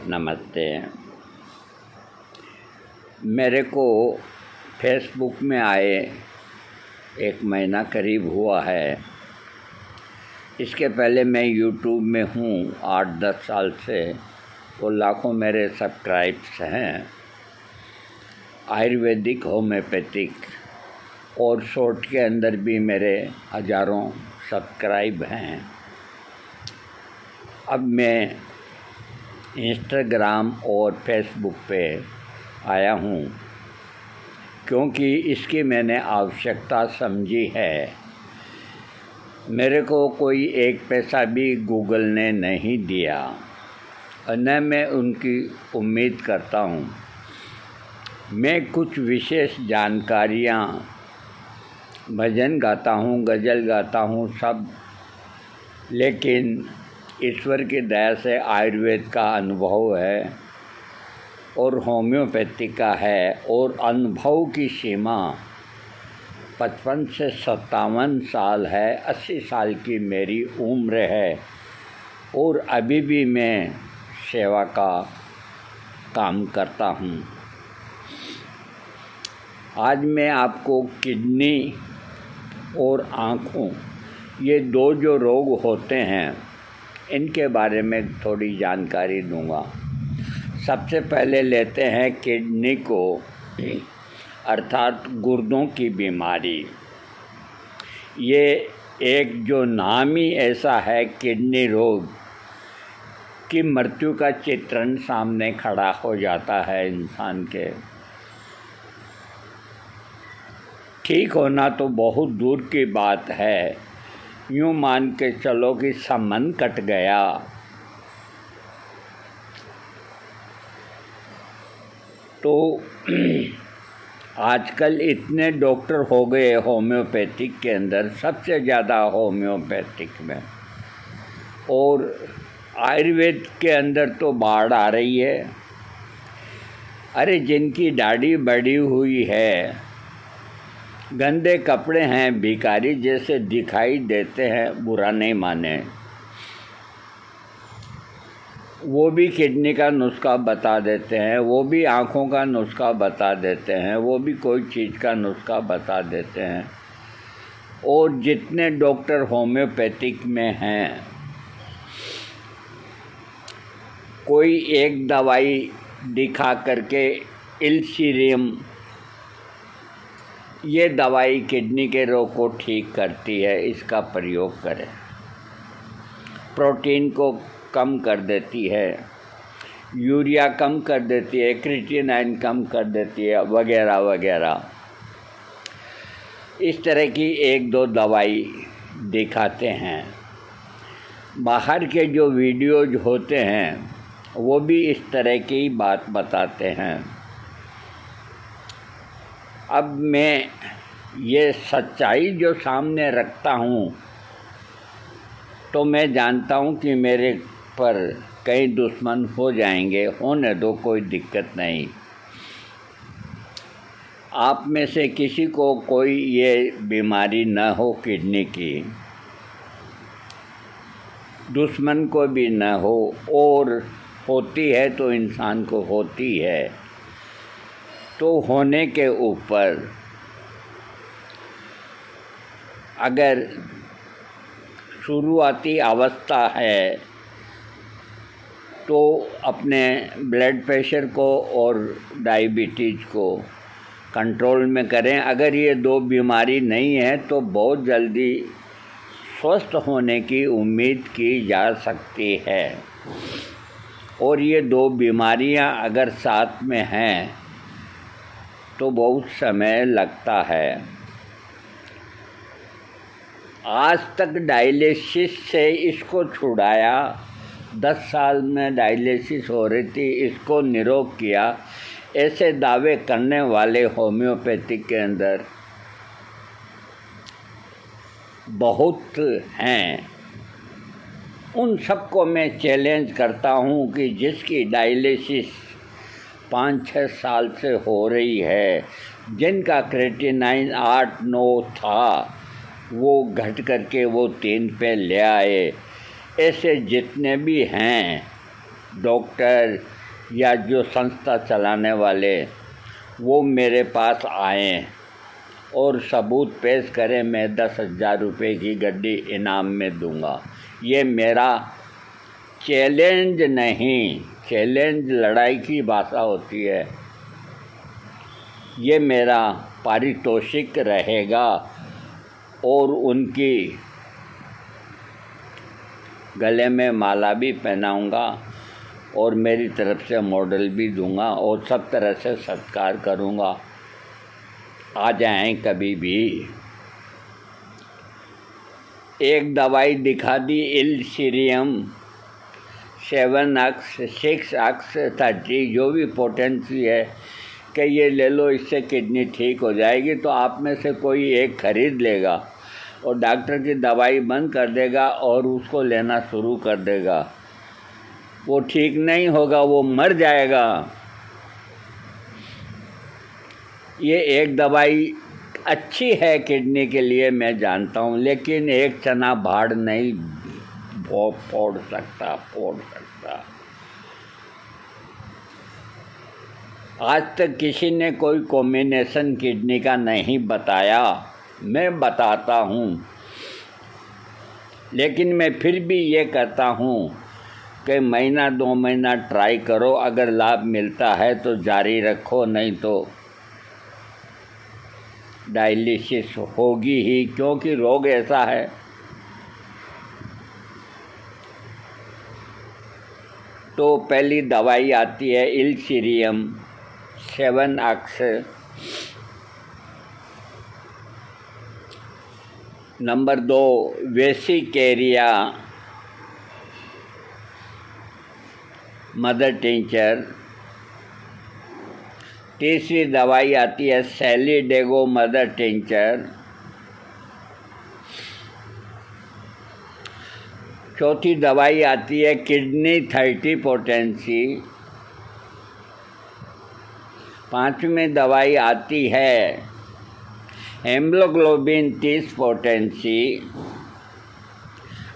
नमस्ते। मेरे को फेसबुक में आए 1 महीना करीब हुआ है। इसके पहले मैं यूट्यूब में हूँ 8-10 साल से, और लाखों मेरे सब्सक्राइब्स हैं। आयुर्वेदिक, होम्योपैथिक और शॉर्ट के अंदर भी मेरे हज़ारों सब्सक्राइब हैं। अब मैं इंस्टाग्राम और फेसबुक पे आया हूँ क्योंकि इसकी मैंने आवश्यकता समझी है। मेरे को कोई एक पैसा भी गूगल ने नहीं दिया और न मैं उनकी उम्मीद करता हूँ। मैं कुछ विशेष जानकारियाँ, भजन गाता हूँ, गज़ल गाता हूँ सब, लेकिन ईश्वर की दया से आयुर्वेद का अनुभव है और होम्योपैथिक का है, और अनुभव की सीमा 55 से 57 साल है। 80 साल की मेरी उम्र है और अभी भी मैं सेवा का काम करता हूँ। आज मैं आपको किडनी और आँखों, ये दो जो रोग होते हैं, इनके बारे में थोड़ी जानकारी दूंगा। सबसे पहले लेते हैं किडनी को, अर्थात गुर्दों की बीमारी। ये एक जो नाम ही ऐसा है, किडनी रोग, कि मृत्यु का चित्रण सामने खड़ा हो जाता है इंसान के। ठीक होना तो बहुत दूर की बात है, यूँ मान के चलो कि संबंध कट गया। तो आजकल इतने डॉक्टर हो गए होम्योपैथिक के अंदर, सबसे ज़्यादा होम्योपैथिक में, और आयुर्वेद के अंदर तो बाढ़ आ रही है। अरे जिनकी दाढ़ी बढ़ी हुई है, गंदे कपड़े हैं, भिखारी जैसे दिखाई देते हैं, बुरा नहीं माने, वो भी किडनी का नुस्खा बता देते हैं, वो भी आँखों का नुस्खा बता देते हैं, वो भी कोई चीज़ का नुस्खा बता देते हैं। और जितने डॉक्टर होम्योपैथिक में हैं, कोई एक दवाई दिखा करके, इल्सीरियम, ये दवाई किडनी के रोग को ठीक करती है, इसका प्रयोग करें। प्रोटीन को कम कर देती है, यूरिया कम कर देती है, क्रिएटिनिन कम कर देती है, वगैरह वगैरह। इस तरह की 1-2 दवाई दिखाते हैं। बाहर के जो वीडियोज होते हैं, वो भी इस तरह की बात बताते हैं। अब मैं ये सच्चाई जो सामने रखता हूँ, तो मैं जानता हूँ कि मेरे पर कई दुश्मन हो जाएंगे, होने दो, कोई दिक्कत नहीं। आप में से किसी को कोई ये बीमारी न हो किडनी की, दुश्मन को भी न हो, और होती है तो इंसान को होती है, तो होने के ऊपर अगर शुरुआती अवस्था है तो अपने ब्लड प्रेशर को और डायबिटीज़ को कंट्रोल में करें। अगर ये 2 बीमारी नहीं है तो बहुत जल्दी स्वस्थ होने की उम्मीद की जा सकती है। और ये 2 बीमारियां अगर साथ में हैं तो बहुत समय लगता है। आज तक डायलिसिस से इसको छुड़ाया, 10 साल में डायलिसिस हो रही थी, इसको निरोग किया, ऐसे दावे करने वाले होम्योपैथिक के अंदर बहुत हैं। उन सबको मैं चैलेंज करता हूँ कि जिसकी डायलिसिस 5-6 साल से हो रही है, जिनका क्रिएटिनिन 8-9 था, वो घट करके वो 3 पे ले आए, ऐसे जितने भी हैं डॉक्टर या जो संस्था चलाने वाले वो मेरे पास आएं और सबूत पेश करें, मैं 10,000 रुपये की गड्डी इनाम में दूंगा। ये मेरा चैलेंज नहीं, चैलेंज लड़ाई की भाषा होती है, ये मेरा पारितोषिक रहेगा और उनकी गले में माला भी पहनाऊंगा और मेरी तरफ से मॉडल भी दूंगा और सब तरह से सत्कार करूंगा। आ जाएं कभी भी। एक दवाई दिखा दी, इल्सीरियम 7x 6x 30, जो भी पोटेंसी है कि ये ले लो, इससे किडनी ठीक हो जाएगी, तो आप में से कोई एक खरीद लेगा और डॉक्टर की दवाई बंद कर देगा और उसको लेना शुरू कर देगा। वो ठीक नहीं होगा, वो मर जाएगा। ये एक दवाई अच्छी है किडनी के लिए, मैं जानता हूँ, लेकिन एक चना भाड़ नहीं फोड़ सकता। आज तक किसी ने कोई कॉम्बिनेशन किडनी का नहीं बताया, मैं बताता हूँ, लेकिन मैं फिर भी ये कहता हूँ कि महीना 2 महीना ट्राई करो, अगर लाभ मिलता है तो जारी रखो, नहीं तो डायलिसिस होगी ही, क्योंकि रोग ऐसा है। तो पहली दवाई आती है इल्सीरियम 7x, नंबर 2 वेसिकेरिया मदर टिंचर, तीसरी दवाई आती है सैलीडेगो मदर टिंचर, चौथी दवाई आती है किडनी 30 पोटेंसी, पांचवी दवाई आती है हेमोग्लोबिन 30 पोटेंसी,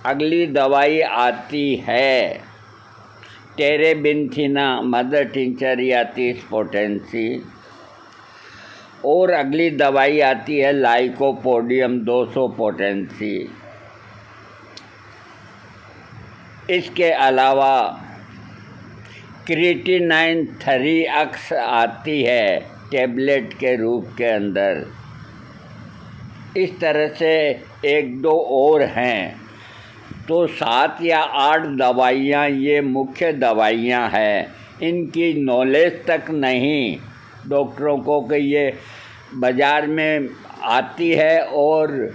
अगली दवाई आती है टेरेबिंथिना मदर टिंचर या 30 पोटेंसी, और अगली दवाई आती है लाइकोपोडियम 200 पोटेंसी। इसके अलावा क्रिएटिनाइन 3x आती है टेबलेट के रूप के अंदर। इस तरह से 1-2 और हैं, तो 7 या 8 दवाइयाँ ये मुख्य दवाइयाँ हैं। इनकी नॉलेज तक नहीं डॉक्टरों को कि ये बाज़ार में आती है, और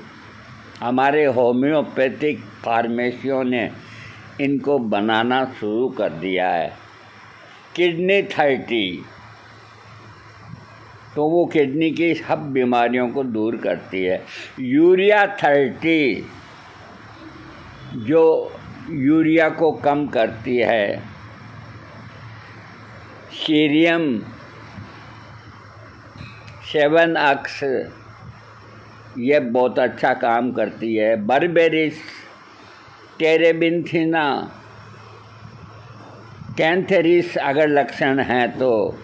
हमारे होम्योपैथिक फार्मेसियों ने इनको बनाना शुरू कर दिया है। किडनी 30, तो वो किडनी की सब बीमारियों को दूर करती है। यूरिया 30, जो यूरिया को कम करती है। सीरियम 7x, ये बहुत अच्छा काम करती है। बर्बेरिस, टेरेबिंथिना, कैंथेरिस अगर लक्षण हैं तो,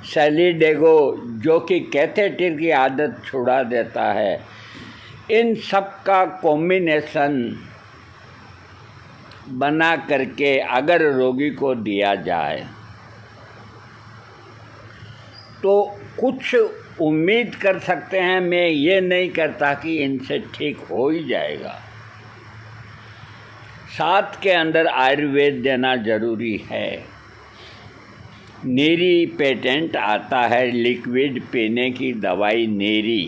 सैलीडेगो जो कि कैथेटर की आदत छुड़ा देता है। इन सब का कॉम्बिनेशन बना करके अगर रोगी को दिया जाए तो कुछ उम्मीद कर सकते हैं। मैं ये नहीं करता कि इनसे ठीक हो ही जाएगा। 7 के अंदर आयुर्वेद देना ज़रूरी है। नीरी पेटेंट आता है, लिक्विड पीने की दवाई नीरी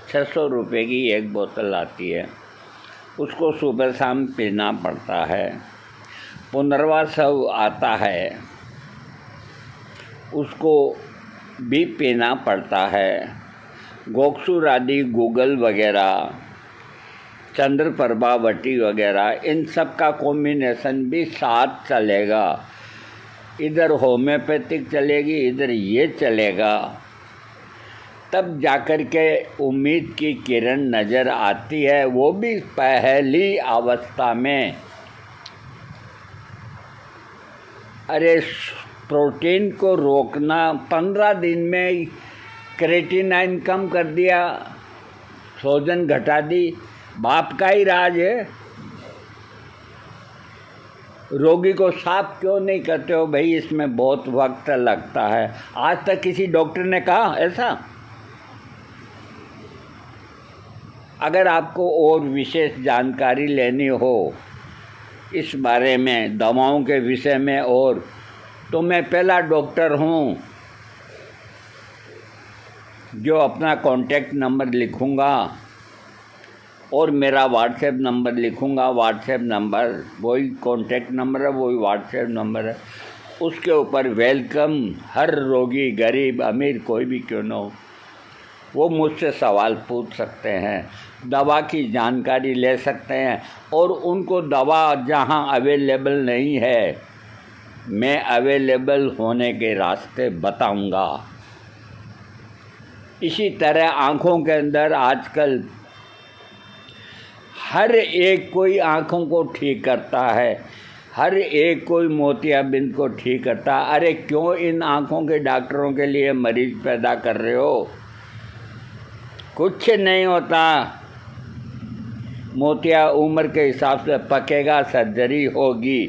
600 रुपये की एक बोतल आती है, उसको सुबह शाम पीना पड़ता है। पुनर्वासव आता है, उसको भी पीना पड़ता है। गोक्सुर आदि, गूगल वगैरह, चंद्रप्रभावती वगैरह, इन सब का कॉम्बिनेशन भी साथ चलेगा। इधर होम्योपैथिक चलेगी, इधर ये चलेगा, तब जाकर के उम्मीद की किरण नज़र आती है। वो भी पहली अवस्था में अरे प्रोटीन को रोकना, 15 दिन में क्रेटिनाइन कम कर दिया, सोजन घटा दी, बाप का ही राज है। रोगी को साफ क्यों नहीं करते हो भाई? इसमें बहुत वक्त लगता है। आज तक किसी डॉक्टर ने कहा ऐसा? अगर आपको और विशेष जानकारी लेनी हो इस बारे में, दवाओं के विषय में, और तो मैं पहला डॉक्टर हूँ जो अपना कॉन्टैक्ट नंबर लिखूँगा और मेरा व्हाट्सएप नंबर लिखूँगा। व्हाट्सएप नंबर वही कॉन्टैक्ट नंबर है, वही व्हाट्सएप नंबर है। उसके ऊपर वेलकम, हर रोगी, गरीब अमीर कोई भी क्यों न हो, वो मुझसे सवाल पूछ सकते हैं, दवा की जानकारी ले सकते हैं, और उनको दवा जहां अवेलेबल नहीं है मैं अवेलेबल होने के रास्ते बताऊंगा। इसी तरह आँखों के अंदर आजकल हर एक कोई आँखों को ठीक करता है, हर एक कोई मोतियाबिंद को ठीक करता है। अरे क्यों इन आँखों के डॉक्टरों के लिए मरीज पैदा कर रहे हो? कुछ नहीं होता, मोतिया उम्र के हिसाब से पकेगा, सर्जरी होगी।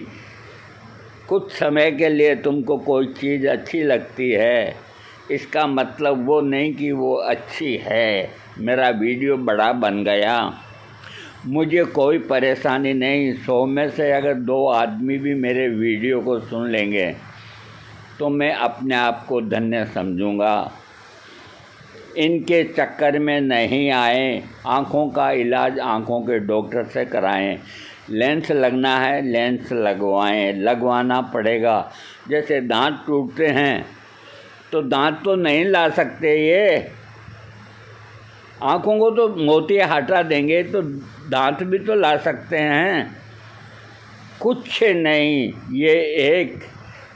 कुछ समय के लिए तुमको कोई चीज़ अच्छी लगती है, इसका मतलब वो नहीं कि वो अच्छी है। मेरा वीडियो बड़ा बन गया, मुझे कोई परेशानी नहीं। 100 में से अगर 2 आदमी भी मेरे वीडियो को सुन लेंगे तो मैं अपने आप को धन्य समझूंगा। इनके चक्कर में नहीं आए। आँखों का इलाज आँखों के डॉक्टर से कराएं। लेंस लगना है, लेंस लगवाएं, लगवाना पड़ेगा। जैसे दांत टूटते हैं तो दांत तो नहीं ला सकते, ये आँखों को तो मोतिया हटा देंगे तो दांत भी तो ला सकते हैं। कुछ नहीं, ये एक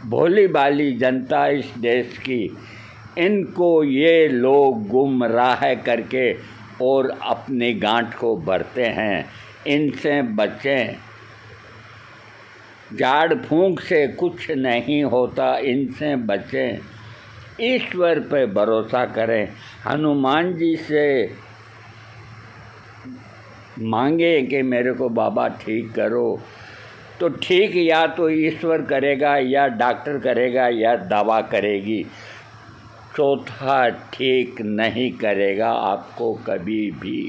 भोली भाली जनता इस देश की, इनको ये लोग गुमराह करके और अपनी गांठ को भरते हैं। इनसे बचें। झाड़ फूंक से कुछ नहीं होता, इनसे बचें। ईश्वर पे भरोसा करें। हनुमान जी से मांगे कि मेरे को बाबा ठीक करो, तो ठीक या तो ईश्वर करेगा, या डॉक्टर करेगा, या दवा करेगी। चौथा ठीक नहीं करेगा आपको कभी भी।